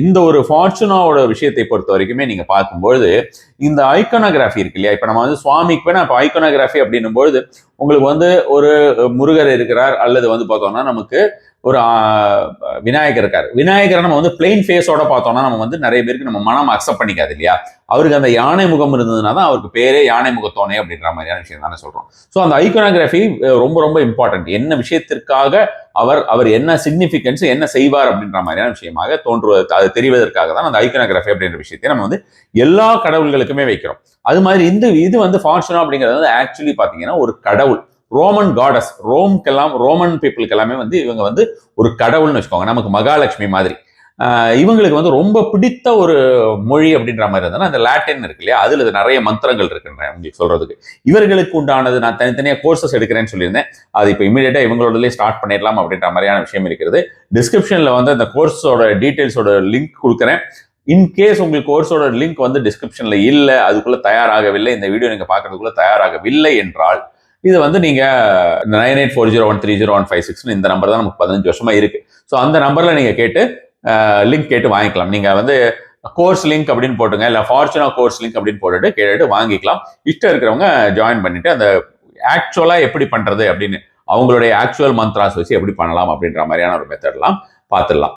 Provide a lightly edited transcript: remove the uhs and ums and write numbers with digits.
இந்த ஒரு ஃபார்ச்சுனாவோட விஷயத்தை பொறுத்த வரைக்குமே நீங்க பார்க்கும்பொழுது இந்த ஐக்கோனோகிராஃபி இருக்கு இல்லையா, இப்ப நம்ம வந்து சுவாமிக்கு வேணா இப்ப ஐக்கோனோகிராஃபி அப்படின்னும் பொழுது உங்களுக்கு வந்து ஒரு முருகர் இருக்கிறார், அல்லது வந்து பார்த்தோம்னா நமக்கு ஒரு விநாயகர் இருக்காரு. விநாயகரை நம்ம வந்து பிளெயின் ஃபேஸோட பார்த்தோம்னா நம்ம வந்து நிறைய பேருக்கு நம்ம மனம் அக்செப்ட் பண்ணிக்காது இல்லையா. அவருக்கு அந்த யானை முகம் இருந்ததுன்னா தான் அவருக்கு பேரே யானை முகத்தோனே அப்படின்ற மாதிரியான விஷயம் தானே சொல்றோம். ஸோ அந்த ஐக்கோனோகிராஃபி ரொம்ப ரொம்ப இம்பார்ட்டன்ட். என்ன விஷயத்திற்காக அவர் என்ன சிக்னிஃபிகன்ஸ் என்ன செய்வார் அப்படின்ற மாதிரியான விஷயமாக தோன்றுவது, அது தெரிவதற்காக தான் அந்த ஐக்கோனோகிராஃபி அப்படின்ற விஷயத்தை நம்ம வந்து எல்லா கடவுள்களுக்குமே வைக்கிறோம். அது மாதிரி இது வந்து ஃபார்ச்சுனா அப்படிங்கிறது வந்து ஆக்சுவலி பாத்தீங்கன்னா ஒரு கடவுள், ரோமன் காடஸ், ரோமன் பீப்புளுக்கு எல்லாமே வந்து இவங்க வந்து ஒரு கடவுள்னு வச்சுக்கோங்க. நமக்கு மகாலட்சுமி மாதிரி. இவங்களுக்கு வந்து ரொம்ப பிடித்த ஒரு மொழி அப்படின்ற மாதிரி இருந்தாலும் அந்த லாட்டின் இருக்கு இல்லையா, அதுல நிறைய மந்திரங்கள் இருக்குன்றேன் உங்களுக்கு சொல்றதுக்கு. இவர்களுக்கு உண்டானது நான் தனித்தனியா கோர்சஸ் எடுக்கிறேன்னு சொல்லியிருந்தேன். அது இப்போ இமீடியட்டா இவங்களோடய ஸ்டார்ட் பண்ணிடலாம் அப்படின்ற மாதிரியான விஷயம் இருக்கிறது. டிஸ்கிரிப்ஷன்ல வந்து அந்த கோர்ஸோட டீடைல்ஸோட லிங்க் கொடுக்குறேன். இன்கேஸ் உங்களுக்கு கோர்ஸோட லிங்க் வந்து டிஸ்கிரிப்ஷன்ல இல்லை, அதுக்குள்ள தயாராகவில்லை, இந்த வீடியோ நீங்க பார்க்கறதுக்குள்ள தயாராகவில்லை என்றால் இது வந்து நீங்க 9840130156 இந்த நம்பர் தான் நமக்கு 15 வருஷமா இருக்கு. ஸோ அந்த நம்பர்ல நீங்க கேட்டு லிங்க் கேட்டு வாங்கிக்கலாம். நீங்க வந்து கோர்ஸ் லிங்க் அப்படின்னு போட்டுங்க, இல்ல ஃபார்ச்சுனா கோர்ஸ் லிங்க் அப்படின்னு போட்டுட்டு கேட்டு வாங்கிக்கலாம். இஷ்டம் இருக்கிறவங்க ஜாயின் பண்ணிட்டு அந்த ஆக்சுவலா எப்படி பண்றது அப்படின்னு அவங்களுடைய ஆக்சுவல் மந்த்ராஸ் வச்சு எப்படி பண்ணலாம் அப்படின்ற மாதிரியான ஒரு மெத்தட்லாம் பார்த்துடலாம்.